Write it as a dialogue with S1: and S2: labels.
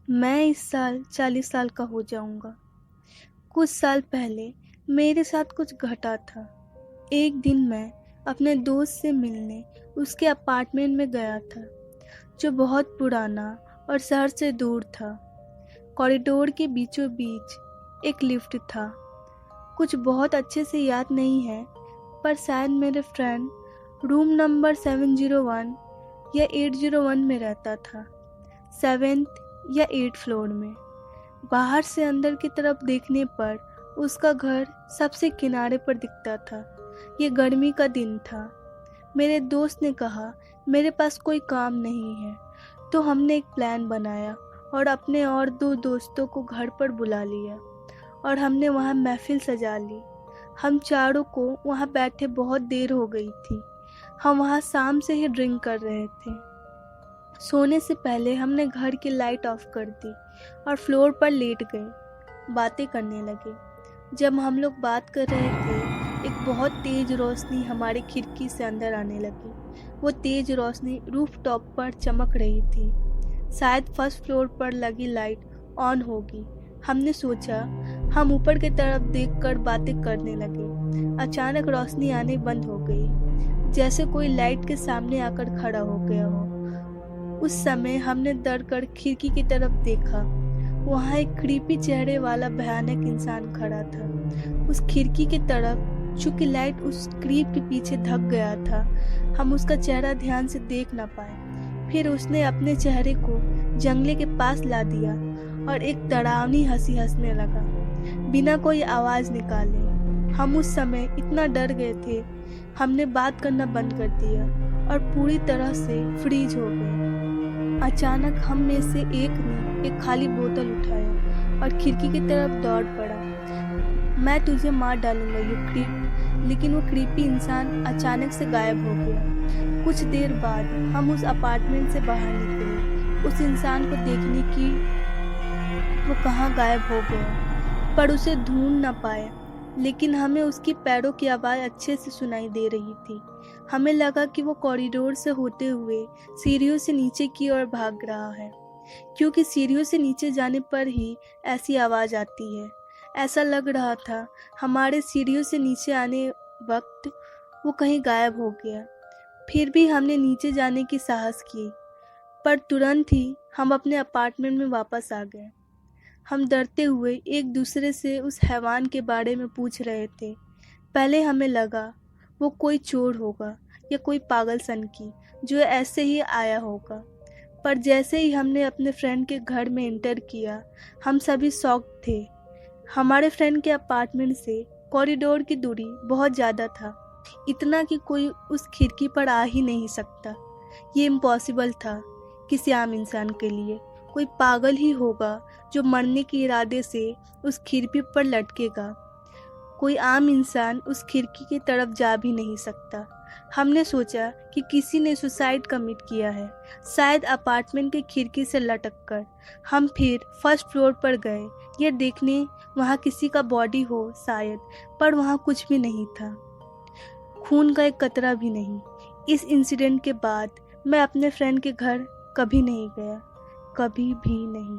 S1: मैं इस साल 40 साल का हो जाऊंगा। कुछ साल पहले मेरे साथ कुछ घटा था। एक दिन मैं अपने दोस्त से मिलने उसके अपार्टमेंट में गया था, जो बहुत पुराना और शहर से दूर था। कॉरिडोर के बीचों बीच एक लिफ्ट था। कुछ बहुत अच्छे से याद नहीं है, पर शायद मेरे फ्रेंड रूम नंबर 701 या 801 में रहता था, 7th या 8th फ्लोर में। बाहर से अंदर की तरफ देखने पर उसका घर सबसे किनारे पर दिखता था। ये गर्मी का दिन था। मेरे दोस्त ने कहा मेरे पास कोई काम नहीं है, तो हमने एक प्लान बनाया और अपने और दो दोस्तों को घर पर बुला लिया और हमने वहाँ महफिल सजा ली। हम चारों को वहाँ बैठे बहुत देर हो गई थी। हम वहाँ शाम से ही ड्रिंक कर रहे थे। सोने से पहले हमने घर की लाइट ऑफ कर दी और फ्लोर पर लेट गए, बातें करने लगे। जब हम लोग बात कर रहे थे, एक बहुत तेज रोशनी हमारी खिड़की से अंदर आने लगी। वो तेज रोशनी रूफ टॉप पर चमक रही थी। शायद फर्स्ट फ्लोर पर लगी लाइट ऑन होगी। हमने सोचा। हम ऊपर की तरफ देखकर बातें करने लगे। अचानक रोशनी आने बंद हो गई, जैसे कोई लाइट के सामने आकर खड़ा हो गया हो। उस समय हमने डर कर खिड़की की तरफ देखा। वहाँ एक क्रीपी चेहरे वाला भयानक इंसान खड़ा था, उस खिड़की की तरफ। चूंकि लाइट उस क्रीप के पीछे ढक गया था, हम उसका चेहरा ध्यान से देख ना पाए। फिर उसने अपने चेहरे को जंगले के पास ला दिया और एक डरावनी हंसी हंसने लगा, बिना कोई आवाज निकाले। हम उस समय इतना डर गए थे, हमने बात करना बंद कर दिया और पूरी तरह से फ्रीज हो गए। अचानक हम में से एक ने एक खाली बोतल उठाया और खिड़की की तरफ दौड़ पड़ा। मैं तुझे मार डालूंगा यू क्रीप। लेकिन वो क्रीपी इंसान अचानक से गायब हो गया। कुछ देर बाद हम उस अपार्टमेंट से बाहर निकले, उस इंसान को देखने की वो कहाँ गायब हो गया, पर उसे ढूंढ न पाए। लेकिन हमें उसकी पैरों की आवाज़ अच्छे से सुनाई दे रही थी। हमें लगा कि वो कॉरिडोर से होते हुए सीढ़ियों से नीचे की ओर भाग रहा है, क्योंकि सीढ़ियों से नीचे जाने पर ही ऐसी आवाज़ आती है। ऐसा लग रहा था हमारे सीढ़ियों से नीचे आने वक्त वो कहीं गायब हो गया। फिर भी हमने नीचे जाने की साहस की, पर तुरंत ही हम अपने अपार्टमेंट में वापस आ गए। हम डरते हुए एक दूसरे से उस हैवान के बारे में पूछ रहे थे। पहले हमें लगा वो कोई चोर होगा या कोई पागल सन की जो ऐसे ही आया होगा, पर जैसे ही हमने अपने फ्रेंड के घर में एंटर किया, हम सभी शॉक्ड थे। हमारे फ्रेंड के अपार्टमेंट से कॉरिडोर की दूरी बहुत ज़्यादा था, इतना कि कोई उस खिड़की पर आ ही नहीं सकता। ये इम्पॉसिबल था किसी आम इंसान के लिए। कोई पागल ही होगा जो मरने के इरादे से उस खिड़की पर लटकेगा। कोई आम इंसान उस खिड़की की तरफ जा भी नहीं सकता। हमने सोचा कि किसी ने सुसाइड कमिट किया है, शायद अपार्टमेंट की खिड़की से लटक कर। हम फिर फर्स्ट फ्लोर पर गए, ये देखने वहाँ किसी का बॉडी हो शायद, पर वहाँ कुछ भी नहीं था, खून का एक कतरा भी नहीं। इस इंसिडेंट के बाद मैं अपने फ्रेंड के घर कभी नहीं गया, कभी भी नहीं।